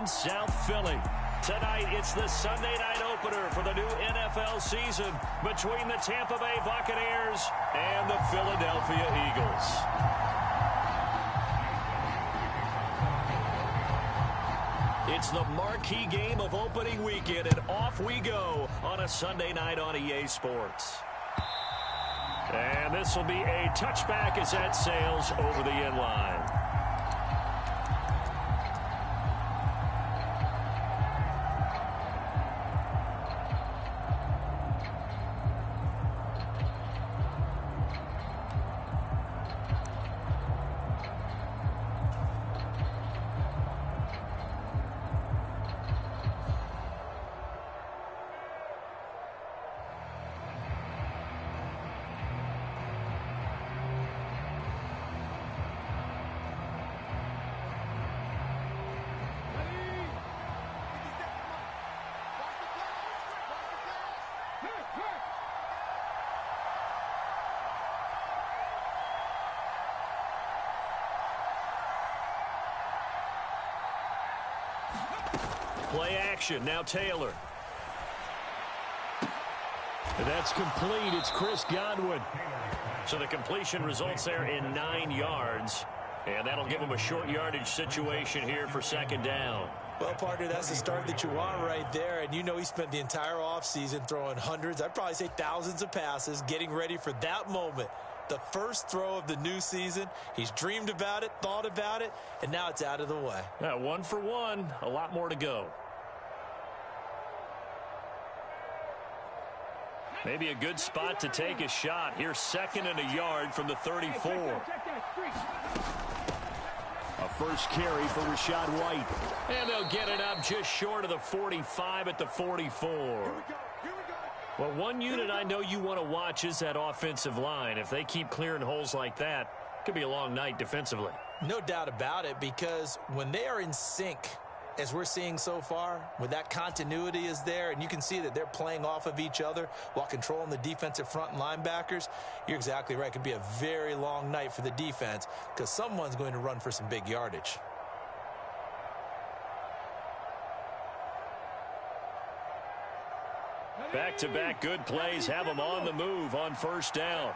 in South Philly. Tonight, it's the Sunday night opener for the new NFL season between the Tampa Bay Buccaneers and the Philadelphia Eagles. It's the marquee game of opening weekend, and off we go on a Sunday night on EA Sports. And this will be a touchback as that sails over the end line. Play action. Now Taylor. That's complete. It's Chris Godwin. So the completion results there in 9 yards. And that'll give him a short yardage situation here for second down. Well, partner, that's the start that you want right there. And you know he spent the entire offseason throwing hundreds, I'd probably say thousands of passes, getting ready for that moment. The first throw of the new season. He's dreamed about it, thought about it, and now it's out of the way. Yeah, 1 for 1. A lot more to go. Maybe a good spot to take a shot. Here's second and a yard from the 34. A first carry for Rachaad White. And they'll get it up just short of the 45 at the 44. Well, one unit I know you want to watch is that offensive line. If they keep clearing holes like that, it could be a long night defensively. No doubt about it, because when they are in sync, as we're seeing so far, when that continuity is there and you can see that they're playing off of each other while controlling the defensive front and linebackers, you're exactly right. It could be a very long night for the defense because someone's going to run for some big yardage. Back-to-back good plays have them on the move on first down.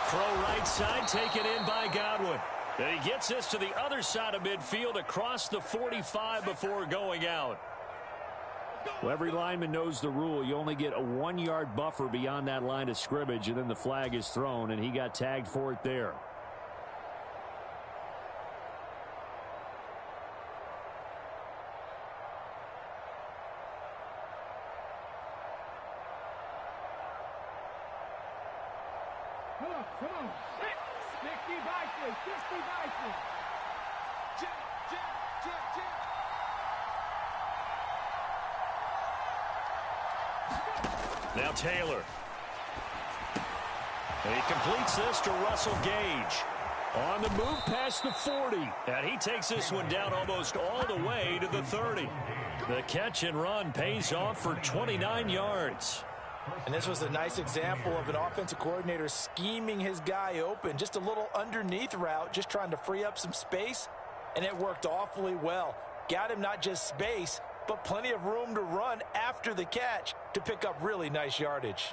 Throw right side, taken in by Godwin. And he gets this to the other side of midfield across the 45 before going out. Well, every lineman knows the rule. You only get a 1-yard buffer beyond that line of scrimmage, and then the flag is thrown, and he got tagged for it there. Now Taylor. And he completes this to Russell Gage. On the move past the 40. And he takes this one down almost all the way to the 30. The catch and run pays off for 29 yards. And this was a nice example of an offensive coordinator scheming his guy open. Just a little underneath route, just trying to free up some space. And it worked awfully well. Got him not just space, but plenty of room to run after the catch to pick up really nice yardage.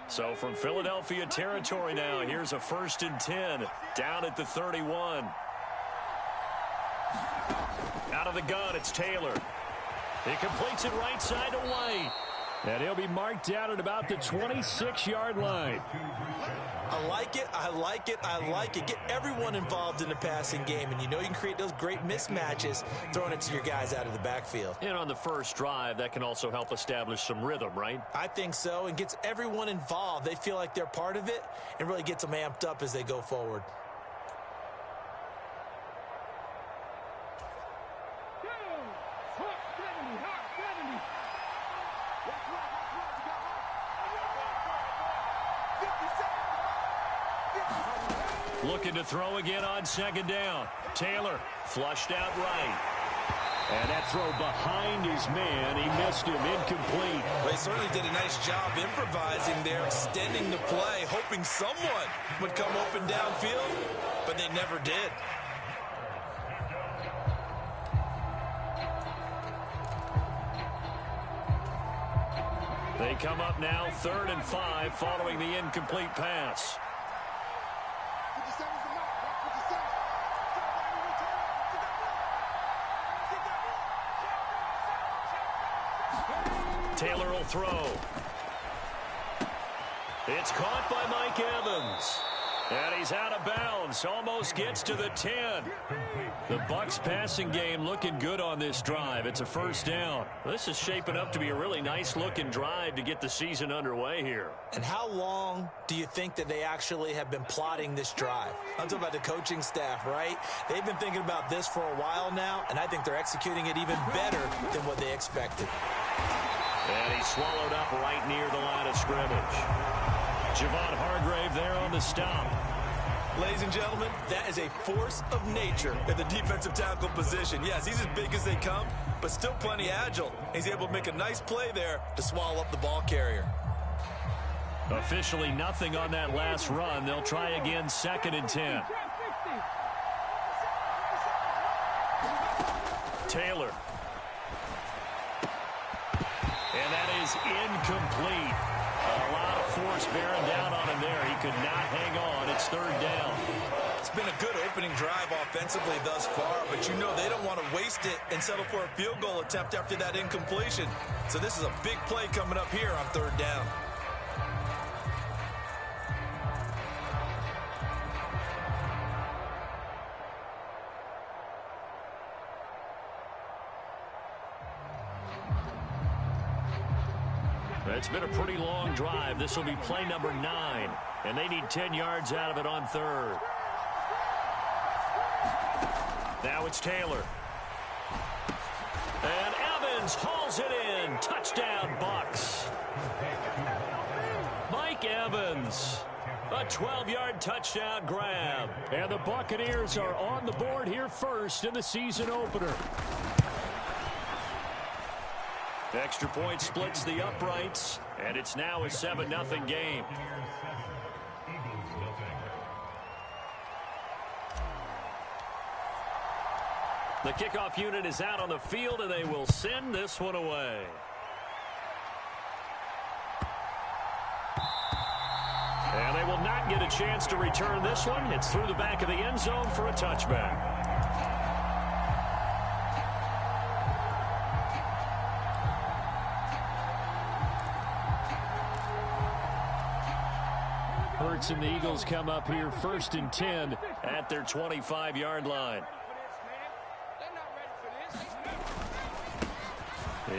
So from Philadelphia territory now, here's a 1st and 10 down at the 31. Out of the gun, it's Taylor. He completes it right side to White. And he'll be marked down at about the 26-yard line. I like it, I like it, I like it. Get everyone involved in the passing game, and you know you can create those great mismatches throwing it to your guys out of the backfield. And on the first drive, that can also help establish some rhythm, right? I think so, and gets everyone involved. They feel like they're part of it and really gets them amped up as they go forward. Looking to throw again on second down. Taylor flushed out right. And that throw behind his man. He missed him. Incomplete. Well, he certainly did a nice job improvising there, extending the play, hoping someone would come open downfield, but they never did. They come up now 3rd and 5 following the incomplete pass. Taylor will throw. It's caught by Mike Evans. And he's out of bounds. Almost gets to the 10. The Bucs passing game looking good on this drive. It's a first down. This is shaping up to be a really nice-looking drive to get the season underway here. And how long do you think that they actually have been plotting this drive? I'm talking about the coaching staff, right? They've been thinking about this for a while now, and I think they're executing it even better than what they expected. And he's swallowed up right near the line of scrimmage. Javon Hargrave there on the stop. Ladies and gentlemen, that is a force of nature in the defensive tackle position. Yes, he's as big as they come, but still plenty agile. He's able to make a nice play there to swallow up the ball carrier. Officially nothing on that last run. They'll try again 2nd and 10. Taylor. And that is incomplete. A lot of force bearing down on him there. He could not hang on. It's 3rd down. It's been a good opening drive offensively thus far, but you know they don't want to waste it and settle for a field goal attempt after that incompletion. So this is a big play coming up here on 3rd down. It's been a pretty long drive. This will be play number 9, and they need 10 yards out of it on 3rd. Now it's Taylor. And Evans hauls it in. Touchdown, Bucs. Mike Evans. A 12-yard touchdown grab. And the Buccaneers are on the board here first in the season opener. Extra point splits the uprights, and it's now a 7-0 game. The kickoff unit is out on the field, and they will send this one away. And they will not get a chance to return this one. It's through the back of the end zone for a touchback. Hurts and the Eagles come up here 1st and 10 at their 25-yard line.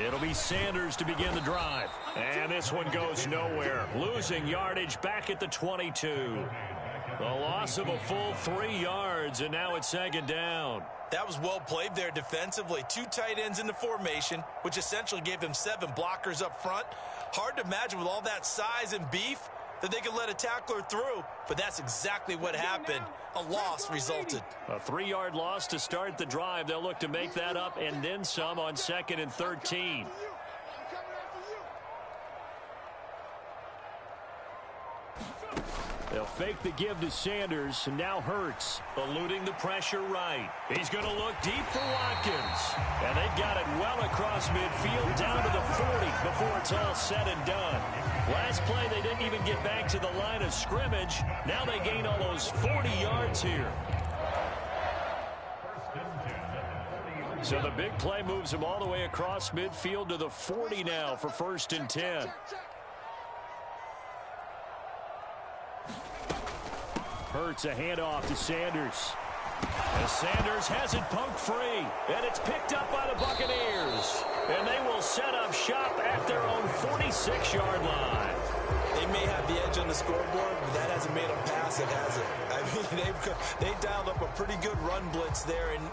It'll be Sanders to begin the drive. And this one goes nowhere. Losing yardage back at the 22. The loss of a full 3 yards, and now it's 2nd down. That was well played there defensively. 2 tight ends in the formation, which essentially gave them 7 blockers up front. Hard to imagine with all that size and beef that they could let a tackler through, but that's exactly what happened. A loss resulted. A 3-yard loss to start the drive. They'll look to make that up and then some on 2nd and 13. They'll fake the give to Sanders, and now Hurts. Eluding the pressure right. He's going to look deep for Watkins. And they've got it well across midfield down to the 40 before it's all said and done. Last play, they didn't even get back to the line of scrimmage. Now they gain almost 40 yards here. So the big play moves them all the way across midfield to the 40 now for 1st and 10. Hurts a handoff to Sanders. As Sanders has it poked free, and it's picked up by the Buccaneers. And they will set up shop at their own 46-yard line. They may have the edge on the scoreboard, but that hasn't made them pass it, has it? I mean, they dialed up a pretty good run blitz there. And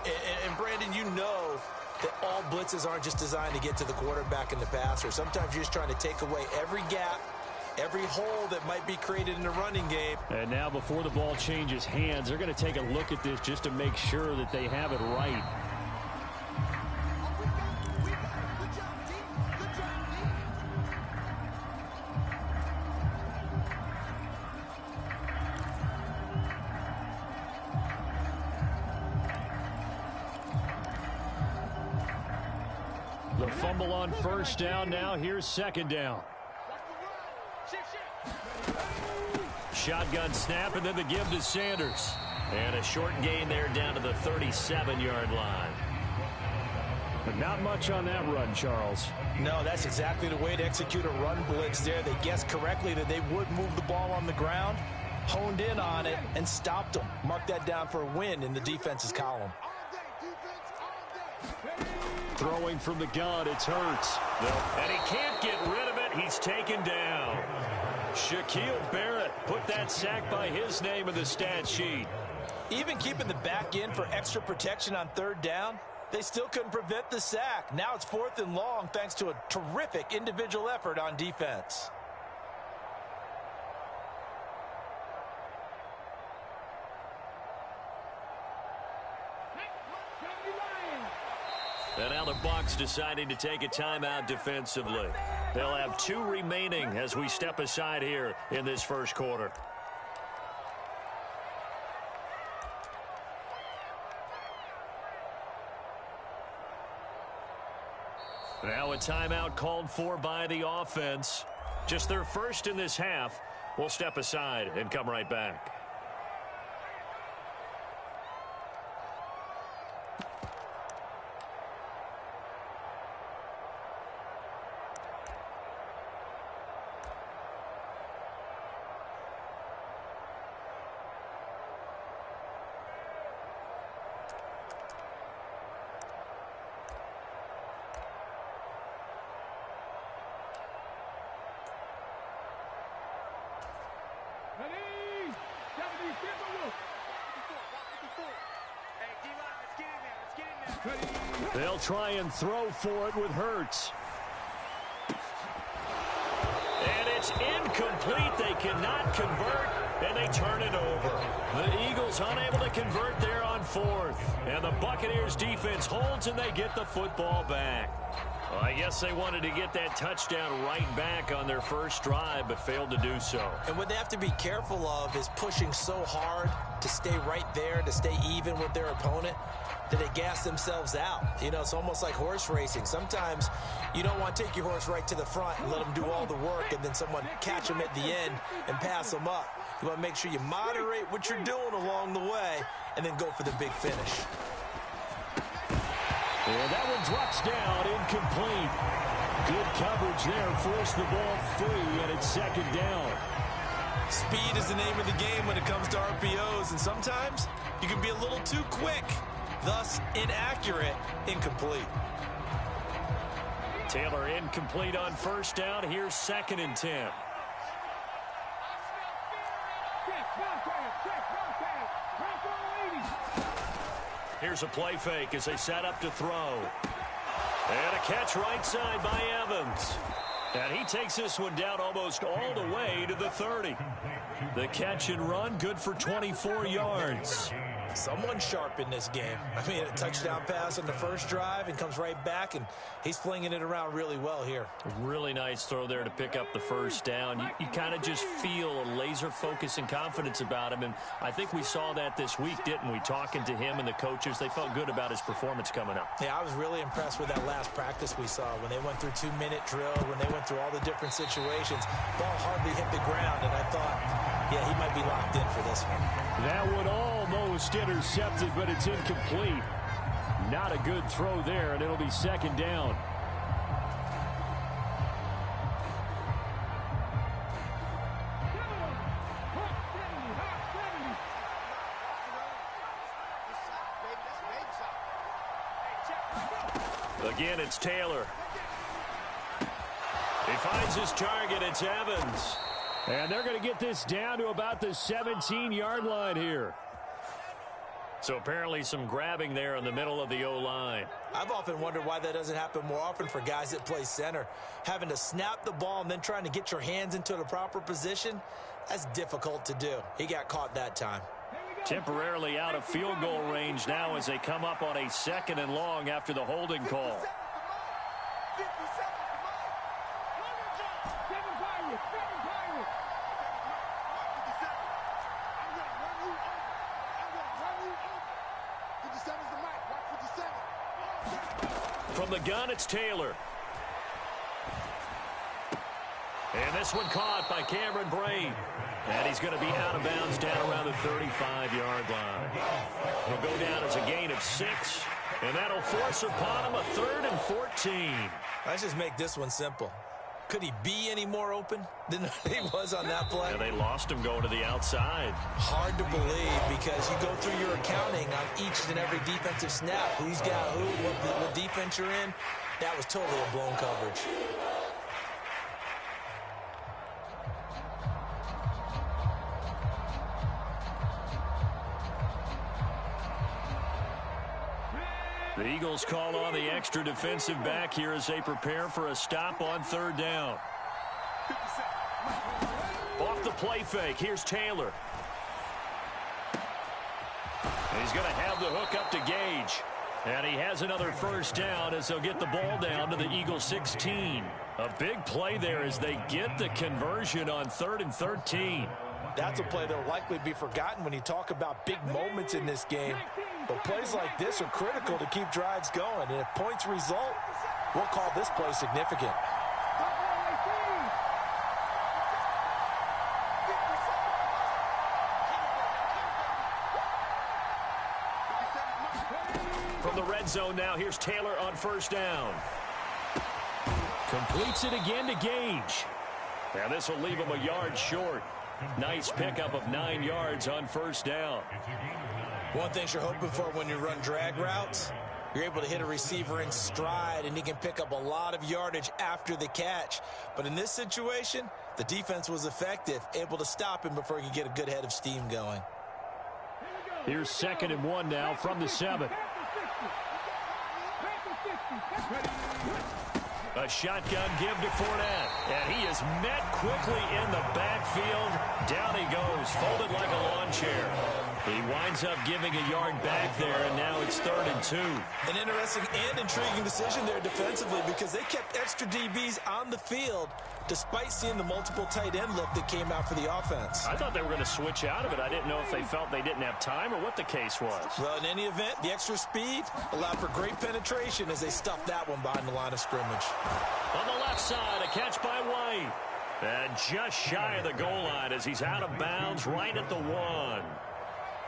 Brandon, you know that all blitzes aren't just designed to get to the quarterback and the passer. Sometimes you're just trying to take away every gap every hole that might be created in the running game. And now before the ball changes hands, they're going to take a look at this just to make sure that they have it right. The fumble on first down. Now here's second down. Shotgun snap, and then the give to Sanders. And a short gain there down to the 37-yard line. But not much on that run, Charles. No, that's exactly the way to execute a run blitz there. They guessed correctly that they would move the ball on the ground, honed in on it, and stopped them. Mark that down for a win in the defense's column. Throwing from the gun, it's Hurts. And he can't get rid of it. He's taken down. Shaquille Barrett put that sack by his name in the stat sheet. Even keeping the back in for extra protection on third down, they still couldn't prevent the sack. Now it's 4th and long thanks to a terrific individual effort on defense. And now the Bucs deciding to take a timeout defensively. They'll have 2 remaining as we step aside here in this first quarter. Now a timeout called for by the offense. Just their first in this half. We'll step aside and come right back. They'll try and throw for it with Hurts. And it's incomplete. They cannot convert, and they turn it over. The Eagles unable to convert there on 4th. And the Buccaneers defense holds, and they get the football back. Well, I guess they wanted to get that touchdown right back on their first drive, but failed to do so. And what they have to be careful of is pushing so hard to stay right there, to stay even with their opponent, that they gas themselves out. You know, it's almost like horse racing. Sometimes you don't want to take your horse right to the front and let them do all the work and then someone catch them at the end and pass them up. You want to make sure you moderate what you're doing along the way and then go for the big finish. And that one drops down, incomplete. Good coverage there, forced the ball free, and it's second down. Speed is the name of the game when it comes to RPOs, and sometimes you can be a little too quick, thus inaccurate, incomplete. Taylor incomplete on first down. Here's 2nd and 10. Here's a play fake as they set up to throw. And a catch right side by Evans. And he takes this one down almost all the way to the 30. The catch and run, good for 24 yards. Someone sharp in this game. I mean, a touchdown pass on the first drive and comes right back, and he's flinging it around really well here. Really nice throw there to pick up the first down. You kind of just feel a laser focus and confidence about him, and I think we saw that this week, didn't we? Talking to him and the coaches, they felt good about his performance coming up. Yeah, I was really impressed with that last practice we saw when they went through 2-minute drill, when they went through all the different situations. Ball hardly hit the ground, and I thought, yeah, he might be locked in for this one. That one almost intercepted, but it's incomplete. Not a good throw there, and it'll be second down. Again, it's Taylor. He finds his target. It's Evans. And they're going to get this down to about the 17-yard line here. So apparently some grabbing there in the middle of the O-line. I've often wondered why that doesn't happen more often for guys that play center. Having to snap the ball and then trying to get your hands into the proper position, that's difficult to do. He got caught that time. Temporarily out of field goal range now as they come up on a 2nd and long after the holding call. From the gun, it's Taylor. And this one caught by Cameron Brain. And he's going to be out of bounds down around the 35-yard line. He'll go down as a gain of 6. And that'll force upon him a 3rd and 14. Let's just make this one simple. Could he be any more open than he was on that play? Yeah, they lost him going to the outside. Hard to believe because you go through your accounting on each and every defensive snap. Who's got who, what defense you're in. That was totally a blown coverage. The Eagles call on the extra defensive back here as they prepare for a stop on 3rd down. Off the play fake, here's Taylor. And he's going to have the hook up to Gage. And he has another 1st down as they'll get the ball down to the Eagles 16. A big play there as they get the conversion on 3rd and 13. That's a play that will likely be forgotten when you talk about big moments in this game. But plays like this are critical to keep drives going. And if points result, we'll call this play significant. From the red zone now, here's Taylor on 1st down. Completes it again to Gage. Now this will leave him a yard short. Nice pickup of 9 yards on 1st down. One thing you're hoping for when you run drag routes, you're able to hit a receiver in stride, and he can pick up a lot of yardage after the catch. But in this situation, the defense was effective, able to stop him before he could get a good head of steam going. Here's 2nd and 1 now from the 7. A shotgun give to Fournette. And he is met quickly in the backfield. Down he goes, folded like a lawn chair. He winds up giving a yard back there, and now it's 3rd and 2. An interesting and intriguing decision there defensively because they kept extra DBs on the field despite seeing the multiple tight end look that came out for the offense. I thought they were going to switch out of it. I didn't know if they felt they didn't have time or what the case was. Well, in any event, the extra speed allowed for great penetration as they stuffed that one behind the line of scrimmage. On the left side, a catch by White. And just shy of the goal line as he's out of bounds right at the 1.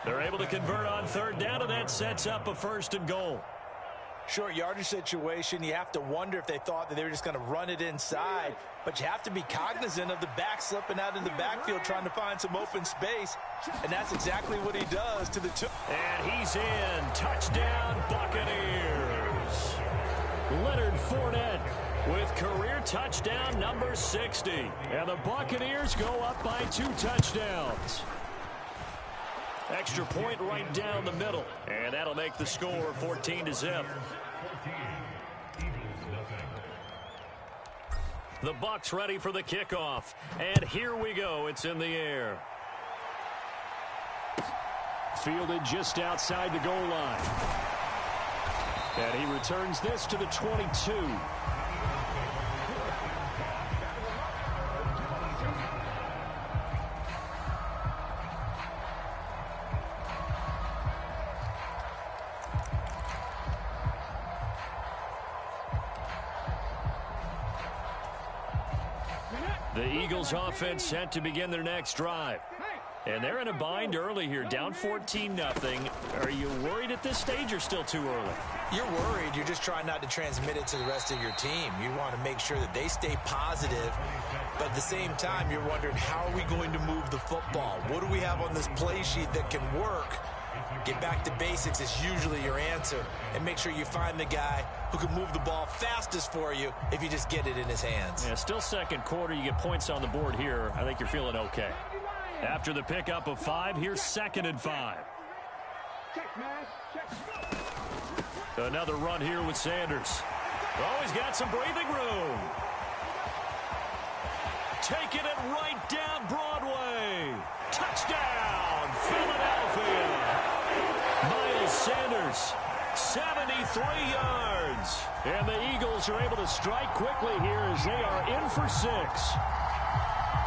They're able to convert on 3rd down, and that sets up a 1st and goal. Short yardage situation, you have to wonder if they thought that they were just going to run it inside. But you have to be cognizant of the back slipping out in the backfield trying to find some open space. And that's exactly what he does to the 2. And he's in. Touchdown, Buccaneers. Leonard Fournette with career touchdown number 60. And the Buccaneers go up by 2 touchdowns. Extra point right down the middle. And that'll make the score 14-0. The Bucs ready for the kickoff. And here we go. It's in the air. Fielded just outside the goal line. And he returns this to the 22. The Eagles offense set to begin their next drive. And they're in a bind early here, down 14-0. Are you worried at this stage or still too early? You're worried. You're just trying not to transmit it to the rest of your team. You want to make sure that they stay positive. But at the same time, you're wondering, how are we going to move the football? What do we have on this play sheet that can work? Get back to basics is usually your answer. And make sure you find the guy who can move the ball fastest for you if you just get it in his hands. Yeah, still second quarter. You get points on the board here. I think you're feeling okay. After the pickup of 5, here's 2nd and 5. Another run here with Sanders. Oh, he's got some breathing room. Taking it right down Broadway. Touchdown, Philadelphia. Miles Sanders, 73 yards. And the Eagles are able to strike quickly here as they are in for 6.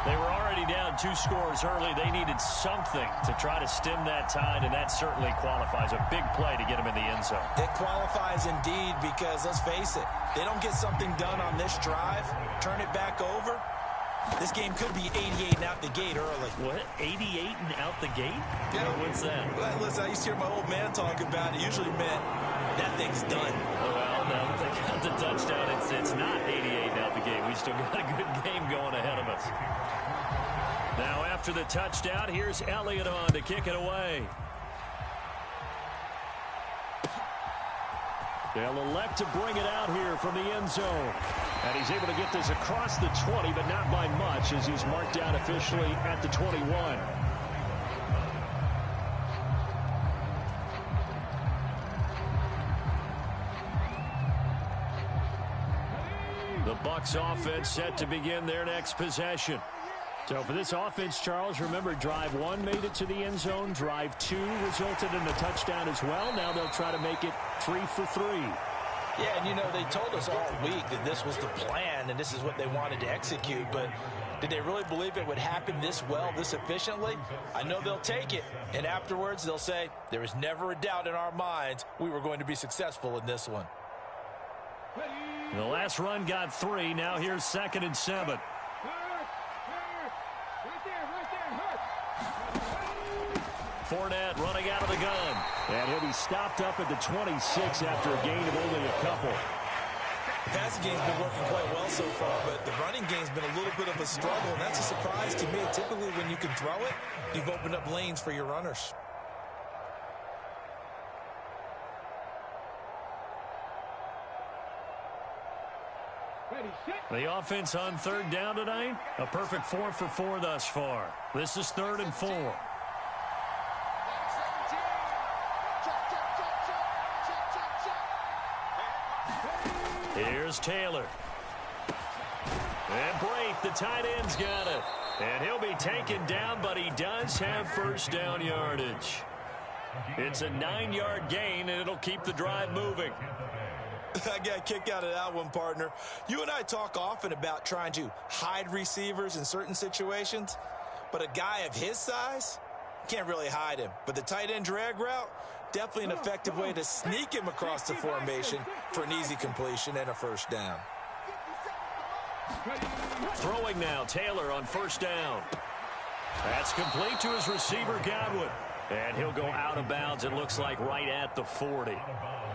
They were already down 2 scores early. They needed something to try to stem that tide, and that certainly qualifies. A big play to get them in the end zone. It qualifies indeed because, let's face it, they don't get something done on this drive, turn it back over, this game could be 88 and out the gate early. What? 88 and out the gate? Yeah. What's that? Well, listen, I used to hear my old man talk about it. Usually meant that thing's done. Well, no, they got the touchdown. It's not 88 and out the gate. We still got a good game going ahead of us. Now, after the touchdown, here's Elliott on to kick it away. They'll elect to bring it out here from the end zone. And he's able to get this across the 20, but not by much, as he's marked down officially at the 21. The Bucs offense set to begin their next possession. So for this offense, Charles, remember, drive 1 made it to the end zone. Drive 2 resulted in a touchdown as well. Now they'll try to make it 3 for 3. Yeah, and you know, they told us all week that this was the plan and this is what they wanted to execute, but did they really believe it would happen this well, this efficiently? I know they'll take it, and afterwards they'll say, there was never a doubt in our minds we were going to be successful in this one. The last run got 3. Now here's 2nd and 7. Fournette running out of the gun. And he'll be stopped up at the 26 after a gain of only a couple. Passing game's been working quite well so far, but the running game's been a little bit of a struggle, and that's a surprise to me. Typically, when you can throw it, you've opened up lanes for your runners. The offense on 3rd down tonight, a perfect 4 for 4 thus far. This is 3rd and 4. Here's Taylor. And Brate, the tight end's got it. And he'll be taken down, but he does have first down yardage. It's a 9-yard gain, and it'll keep the drive moving. I got a kick out of that one, partner. You and I talk often about trying to hide receivers in certain situations, but a guy of his size can't really hide him. But the tight end drag route, definitely an effective way to sneak him across the formation for an easy completion and a first down. Throwing now, Taylor on first down. That's complete to his receiver, Godwin. And he'll go out of bounds, it looks like, right at the 40.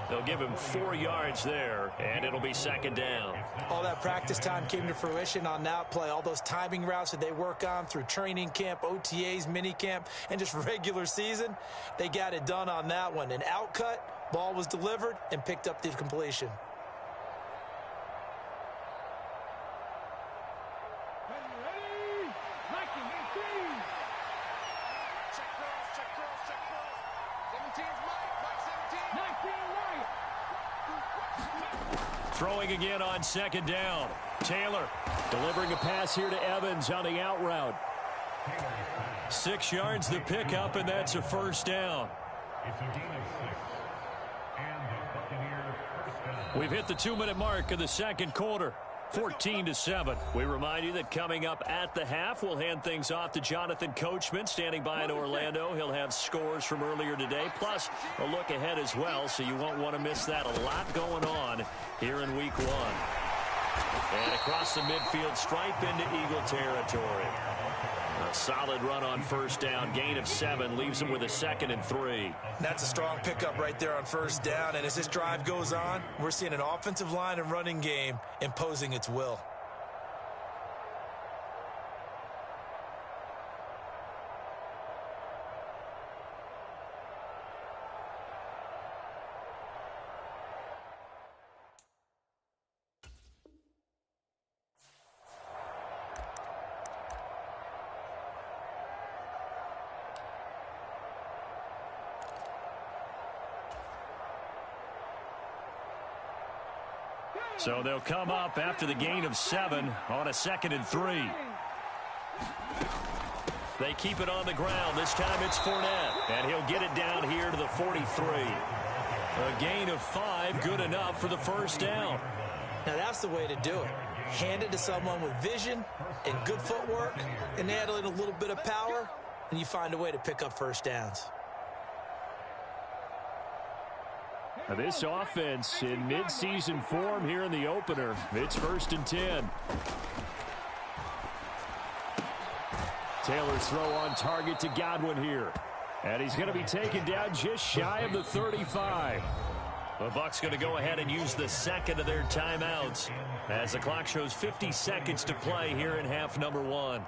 They'll give him 4 yards there, and it'll be 2nd down. All that practice time came to fruition on that play. All those timing routes that they work on through training camp, OTAs, minicamp, and just regular season, they got it done on that one. An outcut, ball was delivered, and picked up the completion. Throwing again on 2nd down. Taylor delivering a pass here to Evans on the out route. 6 yards the pickup, and that's a first down. We've hit the 2-minute mark of the 2nd quarter. 14-7. We remind you that coming up at the half, we'll hand things off to Jonathan Coachman, standing by in Orlando. He'll have scores from earlier today, plus a look ahead as well, so you won't want to miss that. A lot going on here in Week 1. And across the midfield stripe into Eagle territory. A solid run on first down. Gain of 7 leaves him with a 2nd and 3. That's a strong pickup right there on first down. And as this drive goes on, we're seeing an offensive line and running game imposing its will. So they'll come up after the gain of 7 on a 2nd and 3. They keep it on the ground. This time it's Fournette, and he'll get it down here to the 43. A gain of 5, good enough for the first down. Now that's the way to do it. Hand it to someone with vision and good footwork, and add in a little bit of power, and you find a way to pick up first downs. Now this offense in midseason form here in the opener. It's 1st and 10. Taylor's throw on target to Godwin here. And he's going to be taken down just shy of the 35. The Bucs going to go ahead and use the 2nd of their timeouts as the clock shows 50 seconds to play here in half number 1.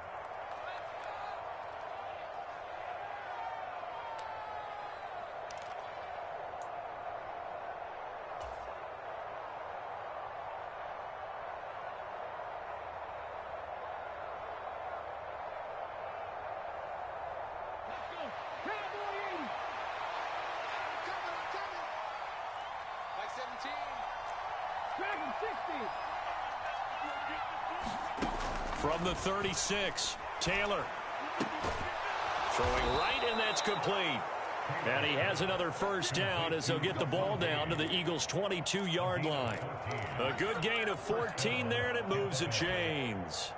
From the 36, Taylor. Throwing right, and that's complete. And he has another first down as they'll get the ball down to the Eagles' 22-yard line. A good gain of 14 there, and it moves the chains.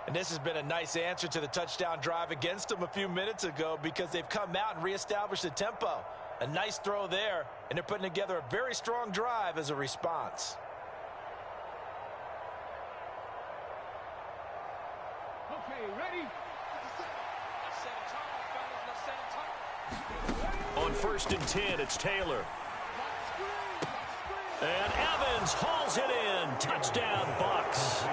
And this has been a nice answer to the touchdown drive against them a few minutes ago because they've come out and reestablished the tempo. A nice throw there, and they're putting together a very strong drive as a response. On 1st and 10, it's Taylor. And Evans hauls it in. Touchdown, Bucs.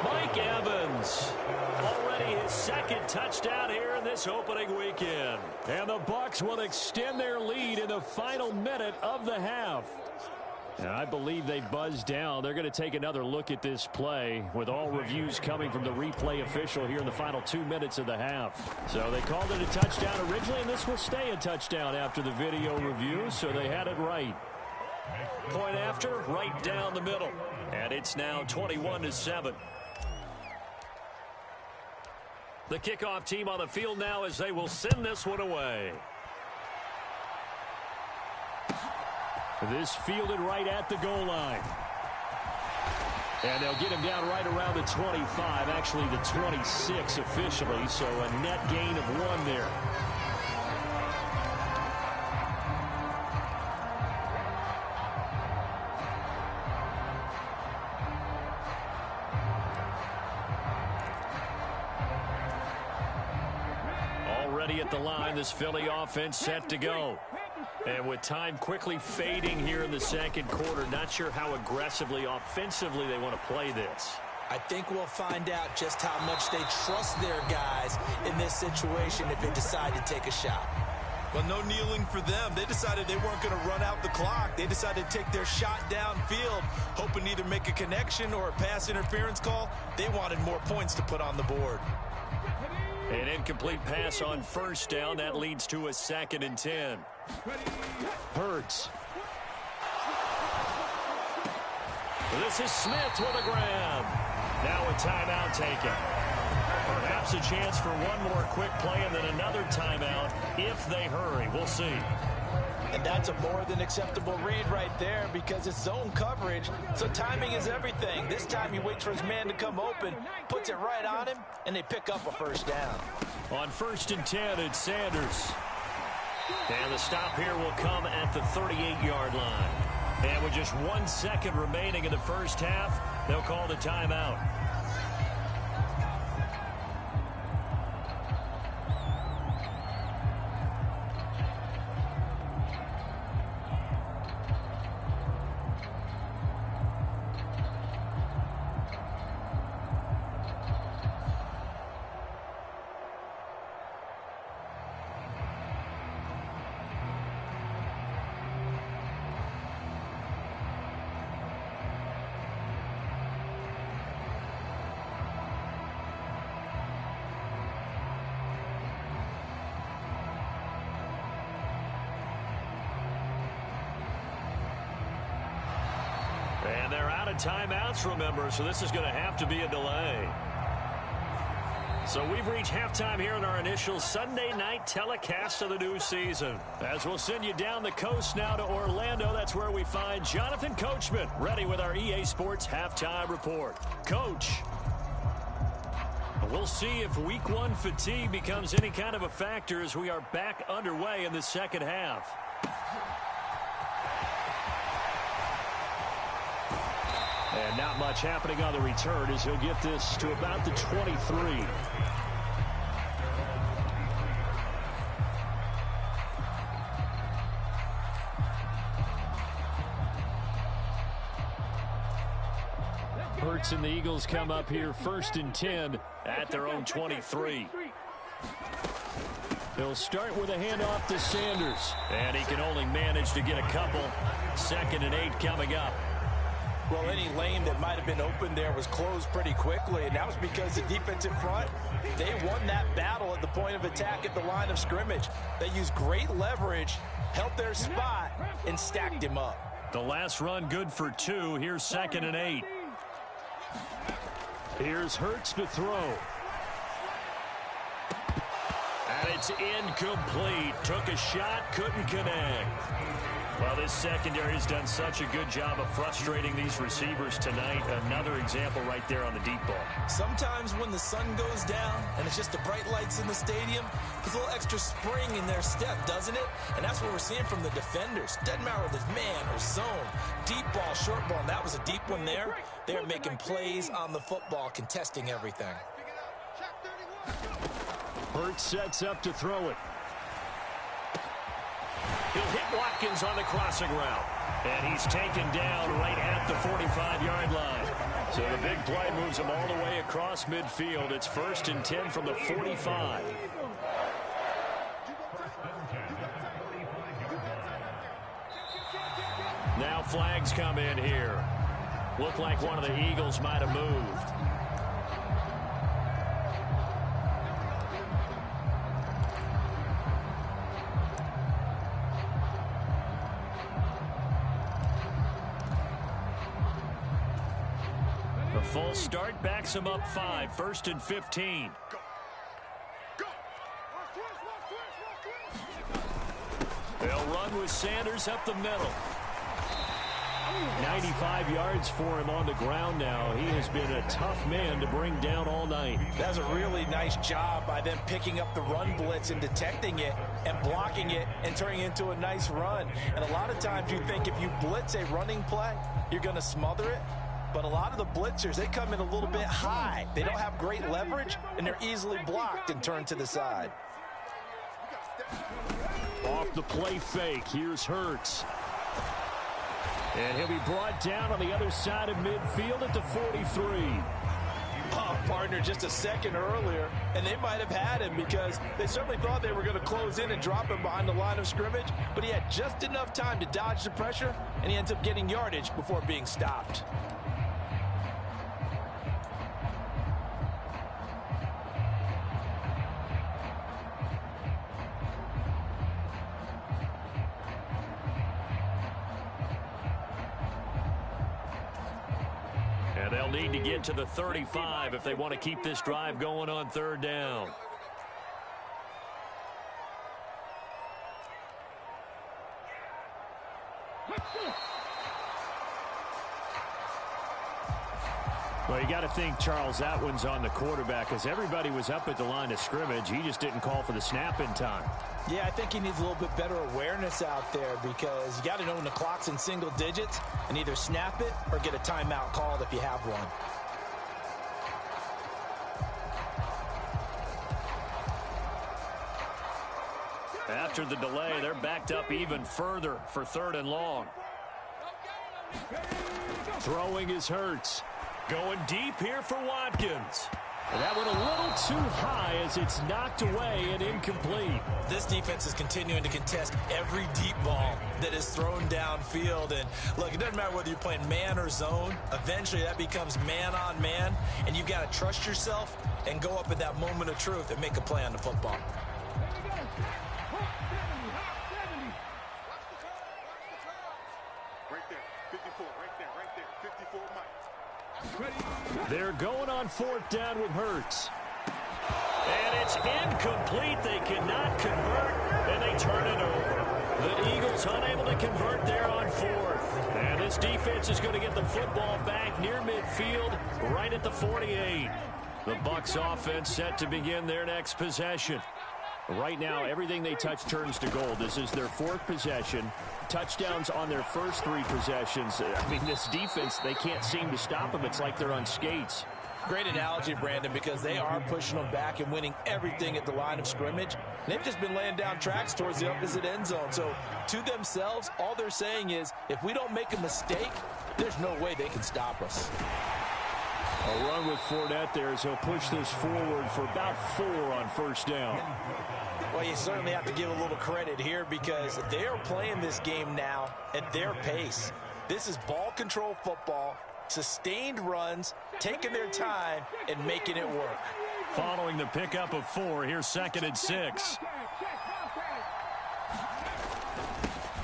Mike Evans. Already his 2nd touchdown here in this opening weekend. And the Bucs will extend their lead in the final minute of the half. And I believe they buzzed down. They're going to take another look at this play with all reviews coming from the replay official here in the final 2 minutes of the half. So they called it a touchdown originally, and this will stay a touchdown after the video review, so they had it right. Point after, right down the middle. And it's now 21-7. The kickoff team on the field now as they will send this one away. This fielded right at the goal line. And they'll get him down right around the 25, actually the 26 officially, so a net gain of 1 there. Already at the line, this Philly offense set to go. And with time quickly fading here in the 2nd quarter, not sure how aggressively, offensively they want to play this. I think we'll find out just how much they trust their guys in this situation if they decide to take a shot. Well, no kneeling for them. They decided they weren't going to run out the clock. They decided to take their shot downfield, hoping to either make a connection or a pass interference call. They wanted more points to put on the board. An incomplete pass on 1st down. That leads to a 2nd and 10. Hurts. This is Smith with a grab. Now a timeout taken. Perhaps a chance for one more quick play and then another timeout if they hurry. We'll see. And that's a more than acceptable read right there because it's zone coverage, so timing is everything. This time he waits for his man to come open, puts it right on him, and they pick up a first down. On 1st and 10, it's Sanders. And the stop here will come at the 38-yard line. And with just 1 second remaining in the first half, they'll call the timeout. And they're out of timeouts, remember, so this is going to have to be a delay. So we've reached halftime here in our initial Sunday night telecast of the new season. As we'll send you down the coast now to Orlando, that's where we find Jonathan Coachman, ready with our EA Sports halftime report. Coach, we'll see if week one fatigue becomes any kind of a factor as we are back underway in the second half. And not much happening on the return as he'll get this to about the 23. Hurts and the Eagles come up here 1st and 10 at their own 23. They'll start with a handoff to Sanders. And he can only manage to get a couple. 2nd and 8 coming up. Well, any lane that might have been open there was closed pretty quickly, and that was because the defensive front, they won that battle at the point of attack at the line of scrimmage. They used great leverage, held their spot, and stacked him up. The last run good for 2. Here's 2nd and 8. Here's Hurts to throw. And it's incomplete. Took a shot, couldn't connect. Well, this secondary has done such a good job of frustrating these receivers tonight. Another example right there on the deep ball. Sometimes when the sun goes down and it's just the bright lights in the stadium, there's a little extra spring in their step, doesn't it? And that's what we're seeing from the defenders. Doesn't matter whether it's man or zone, deep ball, short ball, and that was a deep one there. They're making plays on the football, contesting everything. Hurts sets up to throw it. He'll hit Watkins on the crossing route. And he's taken down right at the 45-yard line. So the big play moves him all the way across midfield. It's 1st and 10 from the 45. Now flags come in here. Looked like one of the Eagles might have moved. The full start backs him up 5. 1st and 15. They'll run with Sanders up the middle. 95 yards for him on the ground now. He has been a tough man to bring down all night. That's a really nice job by them picking up the run blitz and detecting it and blocking it and turning it into a nice run. And a lot of times you think if you blitz a running play, you're going to smother it. But a lot of the blitzers, they come in a little bit high. They don't have great leverage, and they're easily blocked and turned to the side. Off the play fake, here's Hurts. And he'll be brought down on the other side of midfield at the 43. Oh, partner, just a second earlier, and they might have had him because they certainly thought they were going to close in and drop him behind the line of scrimmage, but he had just enough time to dodge the pressure, and he ends up getting yardage before being stopped. And they'll need to get to the 35 if they want to keep this drive going on 3rd down. Well, you got to think, Charles, that one's on the quarterback because everybody was up at the line of scrimmage. He just didn't call for the snap in time. Yeah, I think he needs a little bit better awareness out there because you got to know when the clock's in single digits and either snap it or get a timeout called if you have one. After the delay, they're backed up even further for 3rd and long. Throwing is Hurts. Going deep here for Watkins. And that went a little too high as it's knocked away and incomplete. This defense is continuing to contest every deep ball that is thrown downfield. And look, it doesn't matter whether you're playing man or zone. Eventually that becomes man on man, and you've got to trust yourself and go up at that moment of truth and make a play on the football. Right there, They're going on 4th down with Hurts. And it's incomplete. They cannot convert, and they turn it over. The Eagles unable to convert there on 4th. And this defense is going to get the football back near midfield, right at the 48. The Bucs offense set to begin their next possession. Right now, everything they touch turns to gold. This is their 4th possession. Touchdowns on their first 3 possessions. I mean, this defense, they can't seem to stop them. It's like they're on skates. Great analogy, Brandon, because they are pushing them back and winning everything at the line of scrimmage. They've just been laying down tracks towards the opposite end zone. So to themselves, all they're saying is, if we don't make a mistake, there's no way they can stop us. A run with Fournette there as he'll push this forward for about 4 on 1st down. Well, you certainly have to give a little credit here because they are playing this game now at their pace. This is ball control football, sustained runs, taking their time, and making it work. Following the pickup of 4, here's 2nd and 6.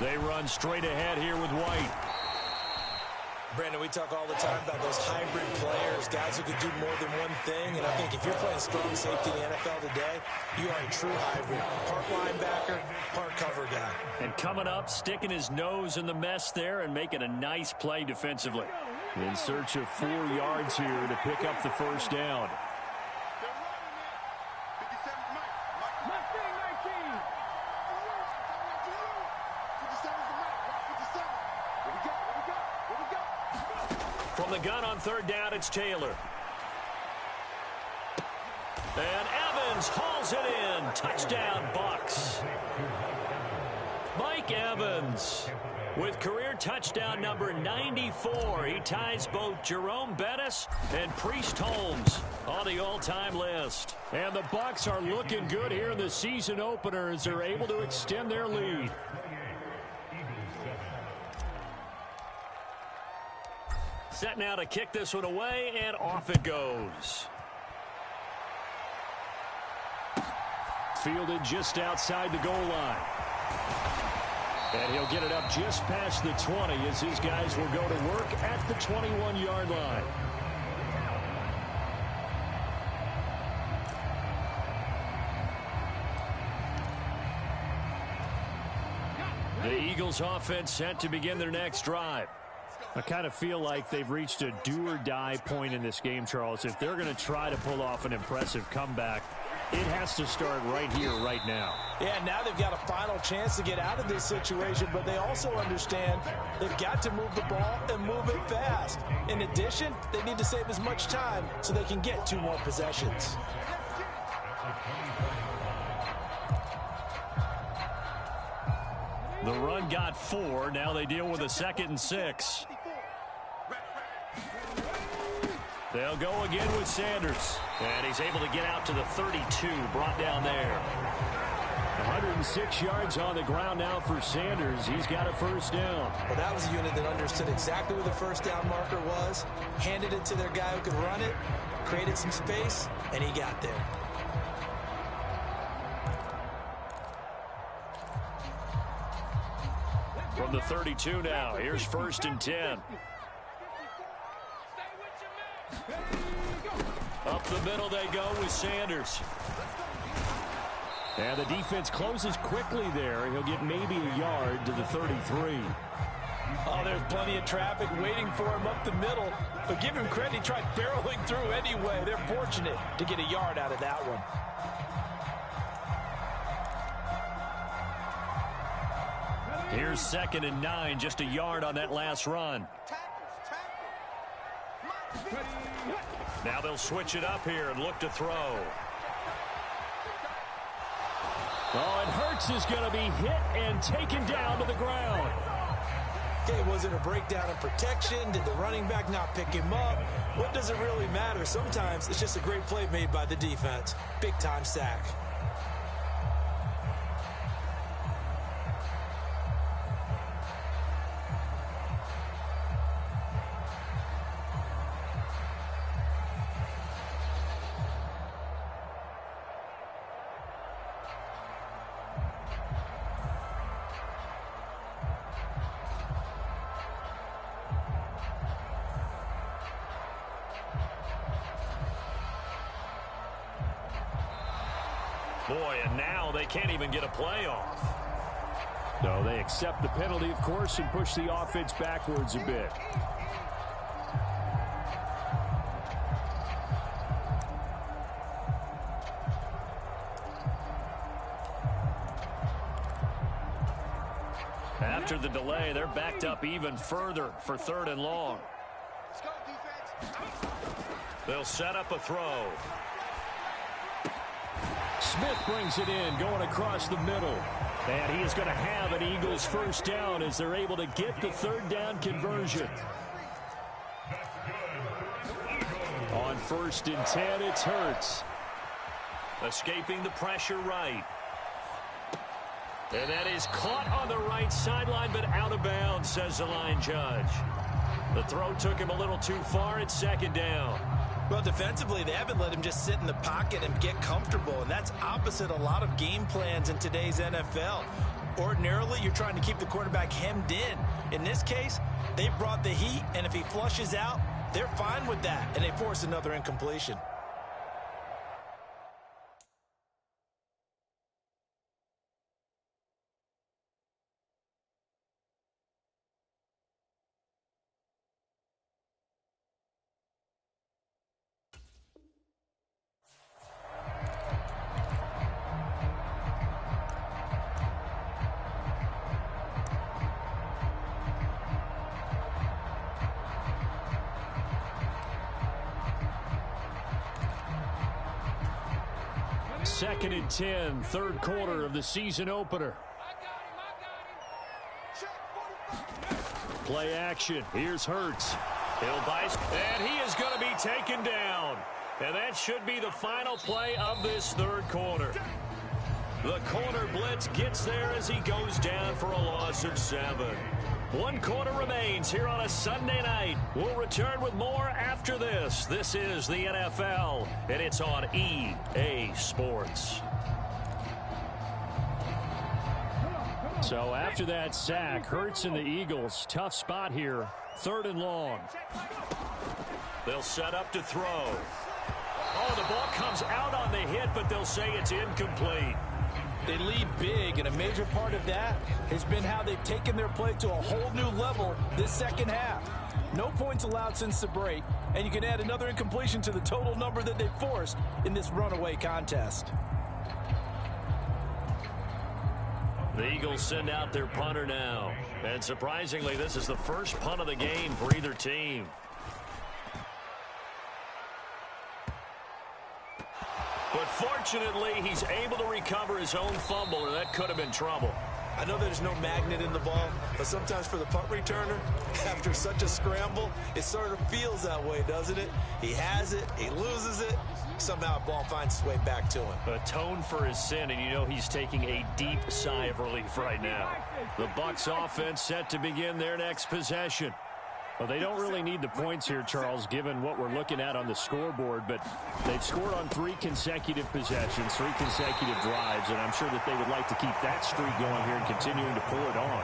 They run straight ahead here with White. Brandon, we talk all the time about those hybrid players, guys who can do more than one thing. And I think if you're playing strong safety in the NFL today, you are a true hybrid. Part linebacker, part cover guy. And coming up, sticking his nose in the mess there and making a nice play defensively. In search of 4 yards here to pick up the 1st down. From the gun on 3rd down, it's Taylor. And Evans hauls it in. Touchdown, Bucs. Mike Evans with career touchdown number 94. He ties both Jerome Bettis and Priest Holmes on the all-time list. And the Bucs are looking good here in the season opener as they're able to extend their lead. Set now to kick this one away, and off it goes. Fielded just outside the goal line. And he'll get it up just past the 20 as his guys will go to work at the 21-yard line. The Eagles offense set to begin their next drive. I kind of feel like they've reached a do-or-die point in this game, Charles. If they're going to try to pull off an impressive comeback, it has to start right here, right now. Yeah, now they've got a final chance to get out of this situation, but they also understand they've got to move the ball and move it fast. In addition, they need to save as much time so they can get 2 more possessions. The run got 4. Now they deal with a 2nd and 6. They'll go again with Sanders. And he's able to get out to the 32, brought down there. 106 yards on the ground now for Sanders. He's got a 1st down. Well, that was a unit that understood exactly where the 1st down marker was, handed it to their guy who could run it, created some space, and he got there. From the 32 now, here's 1st and 10. Up the middle they go with Sanders. And the defense closes quickly there. He'll get maybe a yard to the 33. Oh, there's plenty of traffic waiting for him up the middle. But give him credit, he tried barreling through anyway. They're fortunate to get a yard out of that one. Here's 2nd and 9, just a yard on that last run. Now they'll switch it up here and look to throw. Oh, and Hurts is going to be hit and taken down to the ground. Okay, was it a breakdown in protection? Did the running back not pick him up? What does it really matter? Sometimes it's just a great play made by the defense. Big-time sack. Boy, and now they can't even get a play off. So they accept the penalty, of course, and push the offense backwards a bit. After the delay, they're backed up even further for 3rd and long. They'll set up a throw. Smith brings it in, going across the middle. And he is going to have an Eagles first down as they're able to get the 3rd down conversion. On 1st and 10, it's Hurts. Escaping the pressure right. And that is caught on the right sideline, but out of bounds, says the line judge. The throw took him a little too far. It's 2nd down. Well, defensively, they haven't let him just sit in the pocket and get comfortable, and that's opposite a lot of game plans in today's NFL. Ordinarily, you're trying to keep the quarterback hemmed in. In this case, they brought the heat, and if he flushes out, they're fine with that, and they force another incompletion. Second and 10, 3rd quarter of the season opener. Play action. Here's Hurts. He'll bice, and he is going to be taken down. And that should be the final play of this 3rd quarter. The corner blitz gets there as he goes down for a loss of 7. 1 quarter remains here on a Sunday night. We'll return with more after this. This is the NFL, and it's on EA Sports. So after that sack, Hurts and the Eagles, tough spot here. 3rd and long. They'll set up to throw. Oh, the ball comes out on the hit, but they'll say it's incomplete. They lead big, and a major part of that has been how they've taken their play to a whole new level this 2nd half. No points allowed since the break, and you can add another incompletion to the total number that they forced in this runaway contest. The Eagles send out their punter now. And surprisingly, this is the first punt of the game for either team. But fortunately, he's able to recover his own fumble, or that could have been trouble. I know there's no magnet in the ball, but sometimes for the punt returner, after such a scramble, it sort of feels that way, doesn't it? He has it, he loses it, somehow the ball finds its way back to him. Atone for his sin, and you know he's taking a deep sigh of relief right now. The Bucs offense set to begin their next possession. Well, they don't really need the points here, Charles, given what we're looking at on the scoreboard, but they've scored on 3 consecutive possessions, 3 consecutive drives, and I'm sure that they would like to keep that streak going here and continuing to pull it on.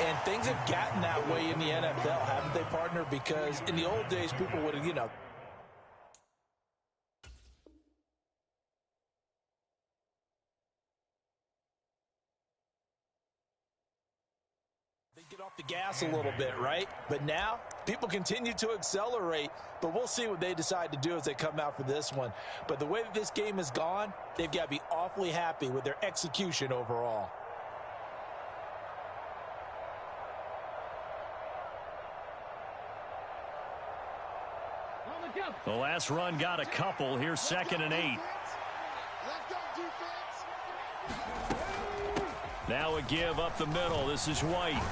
And things have gotten that way in the NFL, haven't they, partner? Because in the old days, people would have, get off the gas a little bit, right? But now, people continue to accelerate, but we'll see what they decide to do as they come out for this one. But the way that this game has gone, they've got to be awfully happy with their execution overall. The last run got a couple. Here's 2nd and 8. Now a give up the middle. This is White.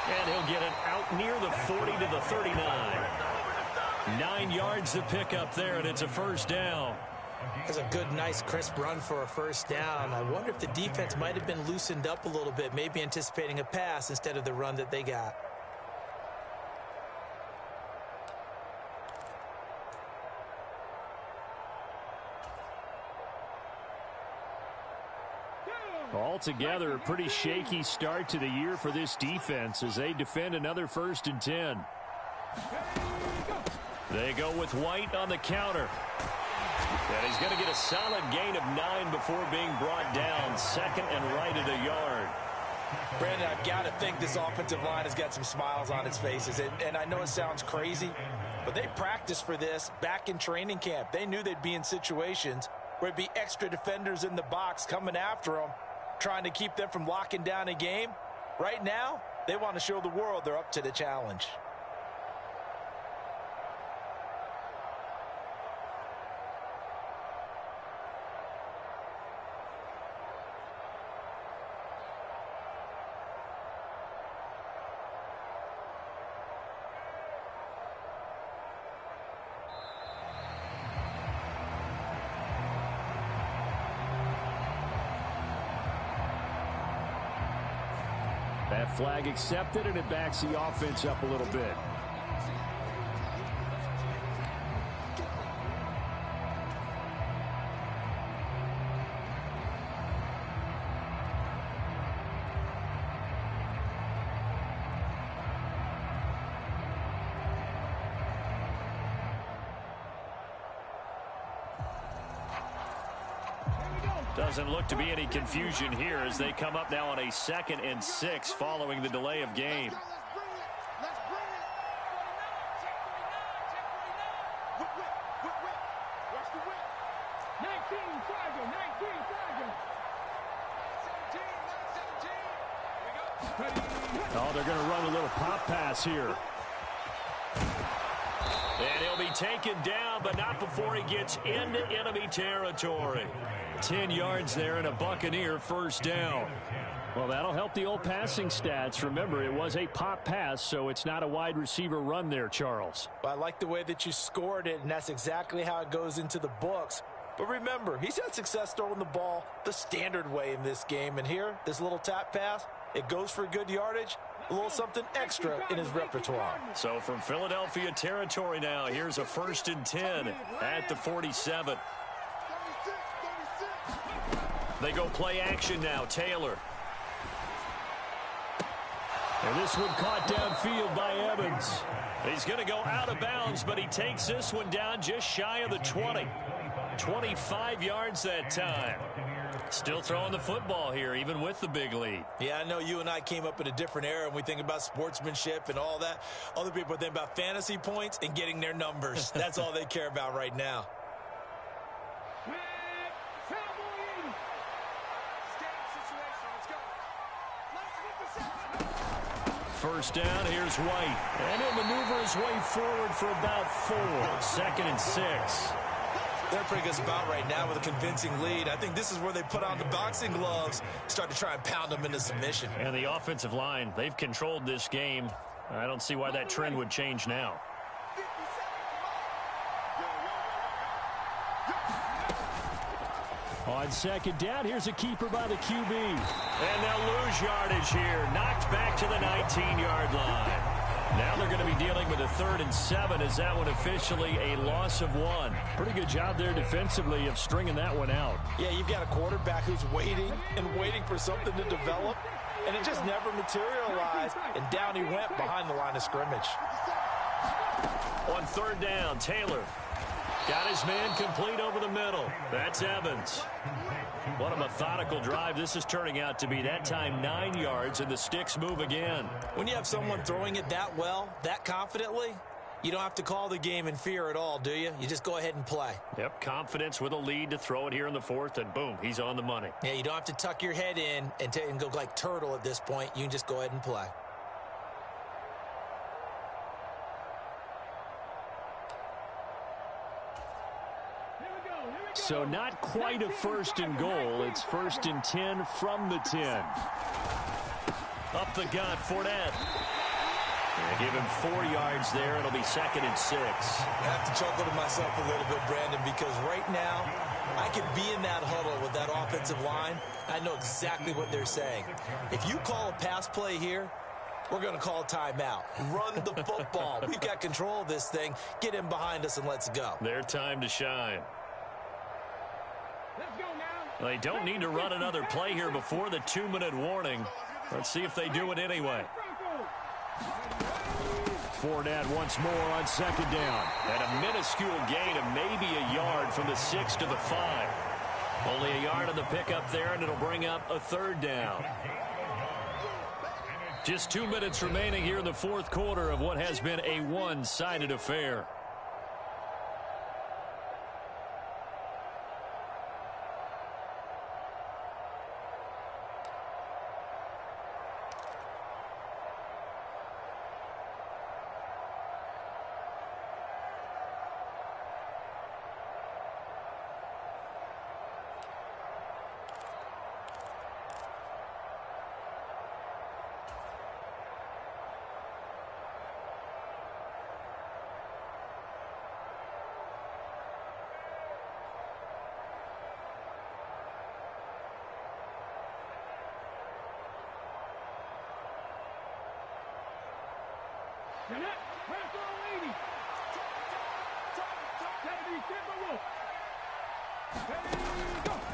And he'll get it out near the 40 to the 39. 9 yards to pick up there, and it's a first down. That's a good, nice, crisp run for a first down. I wonder if the defense might have been loosened up a little bit, maybe anticipating a pass instead of the run that they got. Altogether, a pretty shaky start to the year for this defense as they defend another 1st and 10. They go with White on the counter. And he's going to get a solid gain of 9 before being brought down. Second and right at a yard. Brandon, I've got to think this offensive line has got some smiles on its faces. And I know it sounds crazy, but they practiced for this back in training camp. They knew they'd be in situations where it'd be extra defenders in the box coming after them, trying to keep them from locking down a game. Right now, they want to show the world they're up to the challenge. That flag accepted, and it backs the offense up a little bit. Doesn't look to be any confusion here as they come up now on a 2nd and 6 following the delay of game. Oh, they're going to run a little pop pass here. And he'll be taken down, but not before he gets into enemy territory. 10 yards there and a Buccaneer first down. Well, that'll help the old passing stats. Remember, it was a pop pass, so it's not a wide receiver run there, Charles. Well, I like the way that you scored it, and that's exactly how it goes into the books. But remember, he's had success throwing the ball the standard way in this game. And here, this little tap pass, it goes for good yardage, a little something extra in his repertoire. So from Philadelphia territory now, here's a 1st and 10 at the 47. They go play action now. Taylor. And this one caught downfield by Evans. He's going to go out of bounds, but he takes this one down just shy of the 20. 25 yards that time. Still throwing the football here, even with the big lead. Yeah, I know you and I came up in a different era, and we think about sportsmanship and all that. Other people think about fantasy points and getting their numbers. That's all they care about right now. First down, here's White. And he'll maneuver his way forward for about 4. 2nd and 6. They're pretty good spot right now with a convincing lead. I think this is where they put on the boxing gloves, start to try and pound them into submission. And the offensive line, they've controlled this game. I don't see why that trend would change now. On 2nd down, here's a keeper by the QB. And they'll lose yardage here. Knocked back to the 19-yard line. Now they're going to be dealing with a 3rd and 7 as that one officially a loss of 1. Pretty good job there defensively of stringing that one out. Yeah, you've got a quarterback who's waiting and waiting for something to develop, and it just never materialized, and down he went behind the line of scrimmage. On 3rd down, Taylor got his man complete over the middle. That's Evans. What a methodical drive this is turning out to be. That time 9 yards, and the sticks move again. When you have someone throwing it that well, that confidently, you don't have to call the game in fear at all, do you? You just go ahead and play. Yep, confidence with a lead to throw it here in the 4th, and boom, he's on the money. Yeah, you don't have to tuck your head in and go like turtle at this point. You can just go ahead and play. So not quite a 1st and goal. It's 1st and 10 from the 10. Up the gut, Fournette. They give him 4 yards there. It'll be 2nd and 6. I have to chuckle to myself a little bit, Brandon, because right now I could be in that huddle with that offensive line. I know exactly what they're saying. If you call a pass play here, we're going to call a timeout. Run the football. We've got control of this thing. Get in behind us and let's go. Their time to shine. They don't need to run another play here before the 2-minute warning. Let's see if they do it anyway. Fournette once more on second down. And a minuscule gain of maybe a yard from the 6 to the 5. Only a yard on the pickup there, and it'll bring up a third down. Just 2 minutes remaining here in the fourth quarter of what has been a one-sided affair.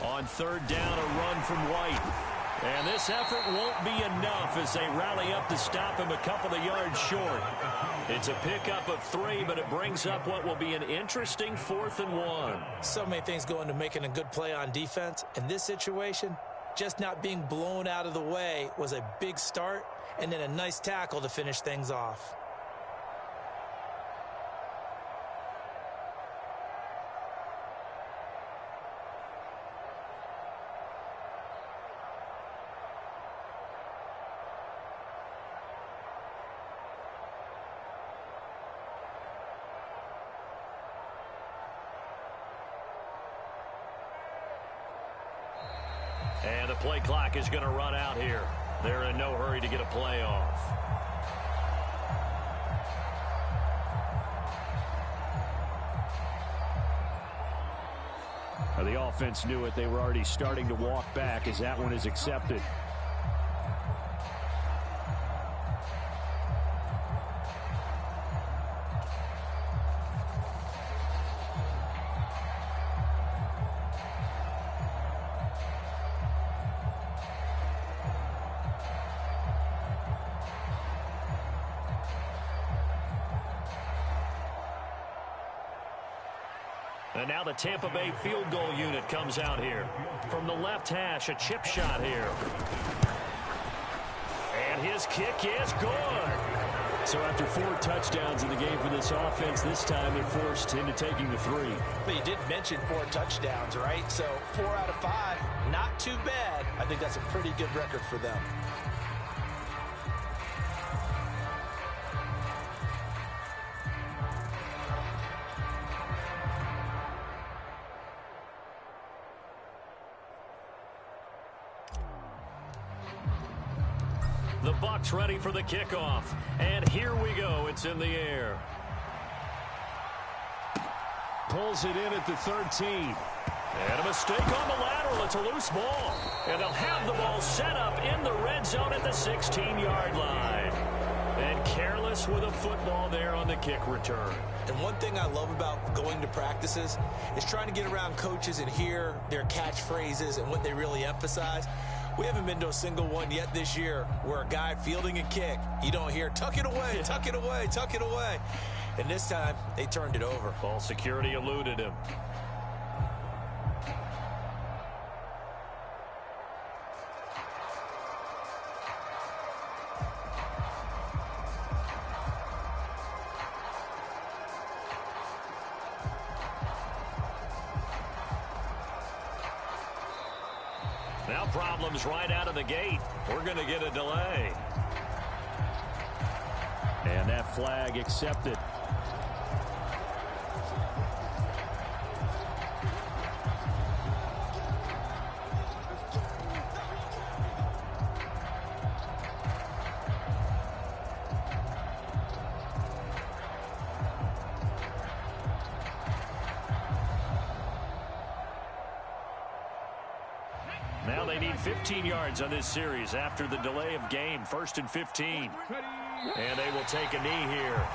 On third down, a run from White. And this effort won't be enough as they rally up to stop him a couple of yards short. It's a pickup of 3, but it brings up what will be an interesting 4th and 1. So many things go into making a good play on defense. In this situation, just not being blown out of the way was a big start, and then a nice tackle to finish things off. And the play clock is going to run out here. They're in no hurry to get a play off. The offense knew it. They were already starting to walk back as that one is accepted. And now the Tampa Bay field goal unit comes out here. From the left hash, a chip shot here. And his kick is good. So after 4 touchdowns in the game for this offense, this time they're forced into taking the 3. But you did mention 4 touchdowns, right? So 4 out of 5, not too bad. I think that's a pretty good record for them. The Bucs ready for the kickoff. And here we go. It's in the air. Pulls it in at the 13. And a mistake on the lateral. It's a loose ball. And they'll have the ball set up in the red zone at the 16-yard line. And careless with a football there on the kick return. And one thing I love about going to practices is trying to get around coaches and hear their catchphrases and what they really emphasize. We haven't been to a single one yet this year where a guy fielding a kick, you don't hear, tuck it away, tuck it away, tuck it away. And this time, they turned it over. Ball security eluded him. Now problems right out of the gate. We're going to get a delay. And that flag accepted. Now they need 15 yards on this series after the delay of game. 1st and 15. And they will take a knee here.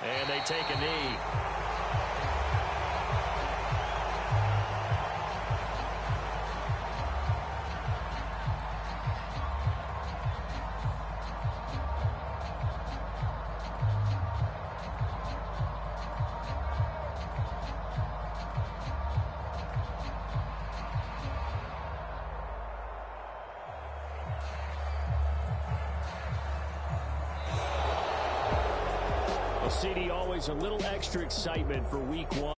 And they take a knee. CD, always a little extra excitement for week one.